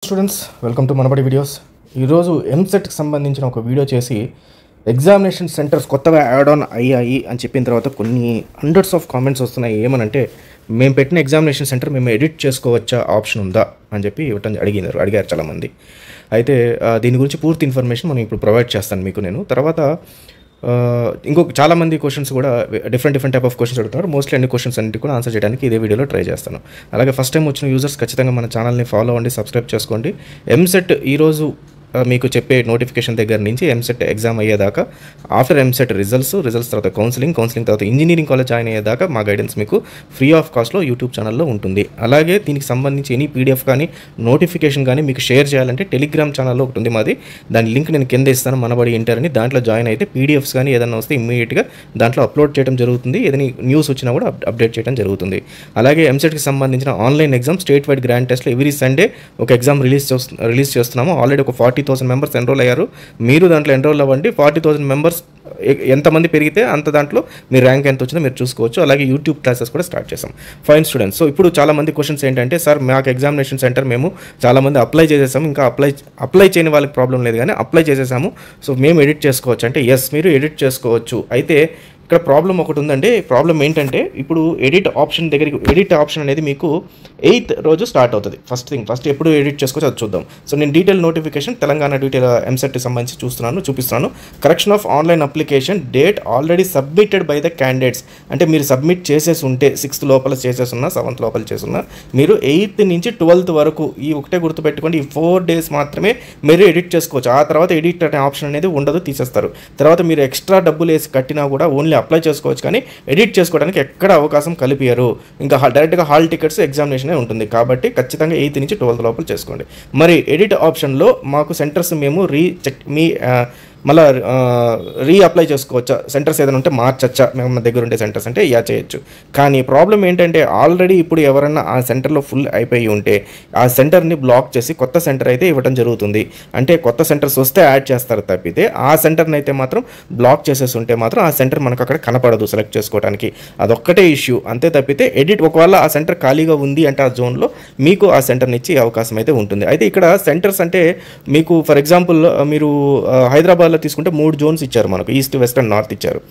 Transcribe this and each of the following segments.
Students welcome to Manabadi videos. ఈరోజు ఎంసెట్కి సంబంధించిన ఒక వీడియో చేసి ఎగ్జామినేషన్ సెంటర్స్ కొత్తగా యాడ్ ఆన్ అయ్యాయి అని చెప్పిన తర్వాత కొన్ని హండ్రెడ్స్ ఆఫ్ కామెంట్స్ వస్తున్నాయి. ఏమనంటే మేము పెట్టిన ఎగ్జామినేషన్ సెంటర్ మేము ఎడిట్ చేసుకోవచ్చా, ఆప్షన్ ఉందా అని చెప్పి అడిగారు చాలామంది. అయితే దీని గురించి పూర్తి ఇన్ఫర్మేషన్ మనం ఇప్పుడు ప్రొవైడ్ చేస్తాను మీకు నేను. తర్వాత ఇంకొక చాలామంది క్వశ్చన్స్ కూడా డిఫరెంట్ టైప్ ఆఫ్ క్వశ్చన్స్ అడుగుతున్నారు. మోస్ట్లీ అన్ని క్వశ్చన్స్ అన్నిటి కూడా ఆన్సర్ చేయడానికి ఇదే వీడియోలో ట్రై చేస్తాను. అలాగే ఫస్ట్ టైం వచ్చిన యూజర్స్ ఖచ్చితంగా మన ఛానల్ని ఫాలో అవ్వండి, సబ్స్క్రైబ్ చేసుకోండి. ఎంసెట్ ఈరోజు మీకు చెప్పే నోటిఫికేషన్ దగ్గర నుంచి ఎంసెట్ ఎగ్జామ్ అయ్యేదాకా, ఆఫ్టర్ ఎంసెట్ రిజల్ట్స్ తర్వాత కౌన్సిలింగ్ తర్వాత ఇంజనీరింగ్ కాలేజ్ జాయిన్ అయ్యేదాకా మా గైడెన్స్ మీకు ఫ్రీ ఆఫ్ కాస్ట్లో యూట్యూబ్ ఛానల్లో ఉంటుంది. అలాగే దీనికి సంబంధించి ఎనీ పీడిఎఫ్ కానీ నోటిఫికేషన్ కానీ మీకు షేర్ చేయాలంటే టెలిగ్రామ్ ఛానల్లో ఒకటి ఉంది మాది. దాని లింక్ నేను కింద ఇస్తాను, మనబడి ఇంటర్ అని. దాంట్లో జాయిన్ అయితే పీడిఎఫ్స్ కానీ ఏదైనా వస్తే ఇమ్మీడియట్గా దాంట్లో అప్లోడ్ చేయడం జరుగుతుంది. ఏదైనా న్యూస్ వచ్చినా కూడా అప్డేట్ చేయడం జరుగుతుంది. అలాగే ఎంసెట్కి సంబంధించిన online exam state wide grand టెస్ట్లో ఎవ్రీ సండే ఒక ఎగ్జామ్ రిలీజ్ చేస్తున్నాము. ఆల్రెడీ ఒక 40,000 మెంబర్స్ ఎన్రోల్ అయ్యారు. మీరు దాంట్లో ఎన్రోల్ అవ్వండి. 40,000 మెంబర్స్ ఎంతమంది పెరిగితే అంత దాంట్లో మీ ర్యాంక్ ఎంత వచ్చిందో మీరు చూసుకోవచ్చు. అలాగే యూట్యూబ్ క్లాసెస్ కూడా స్టార్ట్ చేసాం. ఫైన్ స్టూడెంట్స్, సో ఇప్పుడు చాలామంది క్వశ్చన్స్ ఏంటంటే, సార్ మాకు ఎగ్జామినేషన్ సెంటర్ మేము చాలామంది అప్లై చేసేసాము, ఇంకా అప్లై చేయని వాళ్ళకి ప్రాబ్లం లేదు కానీ అప్లై చేసేసాము, సో మేము ఎడిట్ చేసుకోవచ్చు అంటే ఎస్, మీరు ఎడిట్ చేసుకోవచ్చు. అయితే ఇక్కడ ప్రాబ్లం ఒకటి ఉందండి. ప్రాబ్లం ఏంటంటే, ఇప్పుడు ఎడిట్ ఆప్షన్ అనేది మీకు 8th రోజు స్టార్ట్ అవుతుంది. ఫస్ట్ ఎప్పుడు ఎడిట్ చేసుకోవచ్చు అది చూద్దాం. సో నేను డీటెయిల్ నోటిఫికేషన్ తెలంగాణ డీటెయిల్ ఎంసెట్కి సంబంధించి చూపిస్తున్నాను. Correction of online application date already submitted by the candidates. అంటే మీరు సబ్మిట్ చేసేసి ఉంటే 6th లోపల చేసేసున్నా, 7th లోపల చేసున్నా, మీరు 8th నుంచి 12th వరకు ఈ ఒకటే గుర్తుపెట్టుకోండి, ఈ 4 days మాత్రమే మీరు ఎడిట్ చేసుకోవచ్చు. ఆ తర్వాత ఎడిట్ అనే ఆప్షన్ అనేది ఉండదు, తీసేస్తారు. తర్వాత మీరు ఎక్స్ట్రా డబ్బులు వేసి కట్టినా కూడా ఓన్లీ అప్లై చేసుకోవచ్చు కానీ ఎడిట్ చేసుకోవడానికి ఎక్కడ అవకాశం కలిపియరు. ఇంకా డైరెక్ట్గా హాల్ టికెట్స్ ఎగ్జామినేషనే ఉంటుంది. కాబట్టి ఖచ్చితంగా 8th నుంచి 12th లోపల చేసుకోండి. మరి ఎడిట్ ఆప్షన్లో మాకు సెంటర్స్ మేము మళ్ళీ అప్లై చేసుకోవచ్చా, సెంటర్స్ ఏదైనా ఉంటే మార్చచ్చా, మేము దగ్గర ఉండే సెంటర్స్ అంటే చేయొచ్చు. కానీ ప్రాబ్లం ఏంటంటే, ఆల్రెడీ ఇప్పుడు ఎవరన్నా ఆ సెంటర్లో ఫుల్ అయిపోయి ఉంటే ఆ సెంటర్ని బ్లాక్ చేసి కొత్త సెంటర్ అయితే ఇవ్వడం జరుగుతుంది. అంటే కొత్త సెంటర్స్ వస్తే యాడ్ చేస్తారు తప్పితే ఆ సెంటర్ని అయితే మాత్రం బ్లాక్ చేసేసి ఉంటే మాత్రం ఆ సెంటర్ మనకు అక్కడ కనపడదు సెలెక్ట్ చేసుకోవడానికి. అదొక్కటే ఇష్యూ అంతే తప్పితే ఒకవేళ ఆ సెంటర్ ఖాళీగా ఉంది అంటే ఆ జోన్లో మీకు ఆ సెంటర్ని ఇచ్చే అవకాశం అయితే ఉంటుంది. అయితే ఇక్కడ సెంటర్స్ అంటే మీకు ఫర్ ఎగ్జాంపుల్ మీరు హైదరాబాద్ తీసుకుంటే 3 జోన్స్ ఇచ్చారు మనకు, ఈస్ట్, వెస్ట్ అండ్ నార్త్ ఇచ్చారు.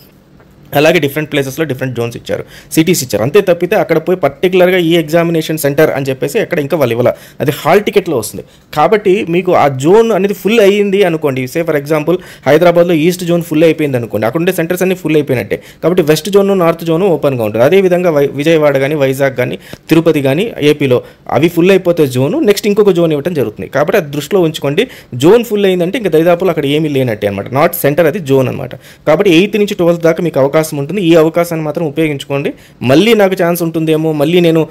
అలాగే డిఫరెంట్ ప్లేసెస్లో డిఫరెంట్ జోన్స్ ఇచ్చారు, సిటీస్ ఇచ్చారు. అంతే తప్పితే అక్కడ పోయి పర్టికులర్గా ఈ ఎగ్జామినేషన్ సెంటర్ అని చెప్పేసి ఎక్కడ ఇంకా వాళ్ళు ఇవ్వాలి, అది హాల్ టికెట్లో వస్తుంది. కాబట్టి మీకు ఆ జోన్ అనేది ఫుల్ అయ్యింది అనుకోండి, సే ఫర్ ఎగ్జాంపుల్ హైదరాబాద్లో ఈస్ట్ జోన్ ఫుల్ అయిపోయింది అనుకోండి, అక్కడ ఉండే సెంటర్స్ అన్ని ఫుల్ అయిపోయినట్టే. కాబట్టి వెస్ట్ జోన్, నార్త్ జోన్ ఓపెన్గా ఉంటుంది. అదేవిధంగా విజయవాడ కానీ, వైజాగ్ కానీ, తిరుపతి కానీ ఏపీలో అవి ఫుల్ అయిపోతే జోను నెక్స్ట్ ఇంకొక జోన్ ఇవ్వడం జరుగుతుంది. కాబట్టి అది దృష్టిలో ఉంచుకోండి. జోన్ ఫుల్ అయిందంటే ఇంకా దరిదాపులు అక్కడ ఏమీ లేనట్టే అనమాట, నాట్ సెంటర్, అది జోన్ అనమాట. కాబట్టి 8th నుంచి 12th దాకా మీకు అవకాశం ఉంటుంది. ఈ అవకాశాన్ని మాత్రం ఉపయోగించుకోండి. మళ్ళీ నాకు ఛాన్స్ ఉంటుందేమో, మళ్ళీ నేను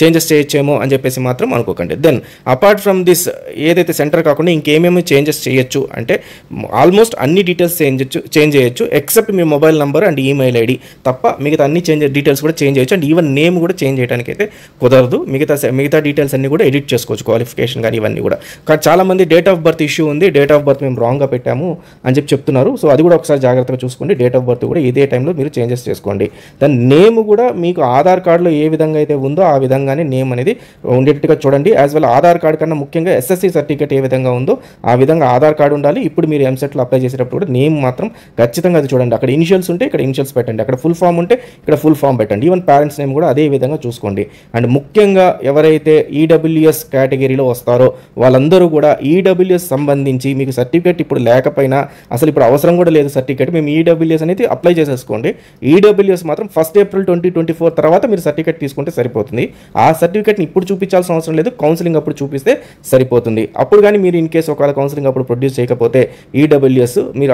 చేంజెస్ చేయొచ్చేమో అని చెప్పేసి మాత్రం అనుకోకండి. దెన్ అపార్ట్ ఫ్రమ్ దిస్ ఏదైతే సెంటర్ కాకుండా ఇంకేమేమి చేంజెస్ చేయొచ్చు అంటే ఆల్మోస్ట్ అన్ని డీటెయిల్స్ చేంజ్ చేయొచ్చు except me mobile number and email ID తప్ప మిగతా అన్ని డీటెయిల్స్ కూడా చేంజ్ చేయొచ్చు. అండ్ ఈవెన్ నేమ్ కూడా చేంజ్ చేయడానికి అయితే కుదరదు. మిగతా డీటెయిల్స్ అన్ని కూడా ఎడిట్ చేసుకోవచ్చు, క్వాలిఫికేషన్ కానీ ఇవన్నీ కూడా. కానీ చాలామంది డేట్ ఆఫ్ బర్త్ ఇష్యూ ఉంది, డేట్ ఆఫ్ బర్త్ మేము రాంగ్గా పెట్టాము అని చెప్తున్నారు. సో అది కూడా ఒకసారి జాగ్రత్తగా చూసుకోండి. డేట్ ఆఫ్ బర్త్ కూడా ఇదే టైంలో మీరు చేంజెస్ చేసుకోండి. దాని నేమ్ కూడా మీకు ఆధార్ కార్డులో ఏ విధంగా అయితే ఉందో ఆ విధంగానే నేమ్ అనేది ఉండేట్టుగా చూడండి. యాజ్ వెల్ ఆధార్ కార్డు కన్నా ముఖ్యంగా ఎస్ఎస్సి సర్టిఫికేట్ ఏ విధంగా ఉందో ఆ విధంగా ఆధార్ కార్డు ఉండాలి. ఇప్పుడు మీరు ఎంసెట్లో అప్లై చేసేటప్పుడు కూడా నేమ్ మాత్రం ఖచ్చితంగా అది చూడండి. అక్కడ ఇనిషియల్స్ ఉంటే ఇక్కడ ఇనిషియల్స్ పెట్టండి, అక్కడ ఫుల్ ఫామ్ ఉంటే ఇక్కడ ఫుల్ ఫామ్ పెట్టండి. ఈవెన్ పేరెంట్స్ నేమ్ కూడా అదే విధంగా చూసుకోండి. అండ్ ముఖ్యంగా ఎవరైతే ఈడబ్ల్యూఎస్ కేటగిరీలో వస్తారో వాళ్ళందరూ కూడా ఈడబ్ల్యూఎస్ సంబంధించి మీకు సర్టిఫికేట్ ఇప్పుడు లేకపోయినా, అసలు ఇప్పుడు అవసరం కూడా లేదు సర్టిఫికేట్, మేము ఈడబ్ల్యూఎస్ అనేది అప్లై చేసేసుకోండి. ఈడబ్ల్యూఎస్ మాత్రం 1st April 2024 తర్వాత మీరు సర్టిఫికేట్ తీసుకుంటే సరిపోతుంది. ఆ సర్టిఫికేట్ని ఇప్పుడు చూపించాల్సిన అవసరం లేదు, కౌన్సిలింగ్ అప్పుడు చూపిస్తే సరిపోతుంది. అప్పుడు కానీ మీరు ఇన్ కేసు ఒకవేళ కౌన్సిలింగ్ అప్పుడు ప్రొడ్యూస్ చేయకపోతే ఈడబ్ల్యూఎస్ మీరు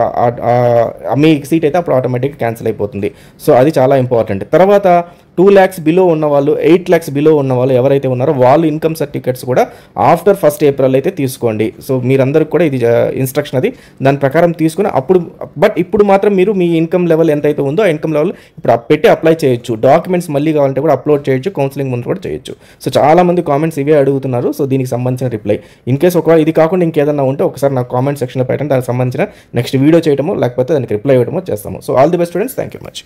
మీ సీట్ అయితే అప్పుడు ఆటోమేటిక్గా క్యాన్సిల్ అయిపోతుంది. సో అది చాలా ఇంపార్టెంట్. తర్వాత 2 lakhs బిలో ఉన్నవాళ్ళు, 8 lakhs బిలో ఉన్నవాళ్ళు ఎవరైతే ఉన్నారో వాళ్ళు ఇన్కమ్ సర్టిఫికేట్స్ కూడా ఆఫ్టర్ 1st April అయితే తీసుకోండి. సో మీరందరికీ కూడా ఇది ఇన్స్ట్రక్షన్, అది దాని ప్రకారం తీసుకుని అప్పుడు ఇప్పుడు మాత్రం మీరు మీ ఇన్కమ్ లెవెల్ ఎంతైతే ఉందో ఆ ఇన్కమ్ లెవెల్ ఇప్పుడు పెట్టి అప్లై చేయొచ్చు. డాక్యుమెంట్స్ మళ్ళీ కావాలంటే కూడా అప్లోడ్ చేయొచ్చు, కౌన్సిలింగ్ ముందు కూడా చేయొచ్చు. సో చాలామంది కామెంట్స్ ఇవే అడుగుతున్నారు. సో దీనికి సంబంధించిన రిప్లై ఇన్ కేసు ఒకవేళ ఇది కాకుండా ఇంకేదన్నా ఉంటే ఒకసారి నాకు కామెంట్ సెక్షన్లో పెట్టండి, దానికి సంబంధించిన నెక్స్ట్ వీడియో చేయడమో లేకపోతే దానికి రిప్లై ఇవ్వడమో చేస్తాము. So all the best students, thank you much.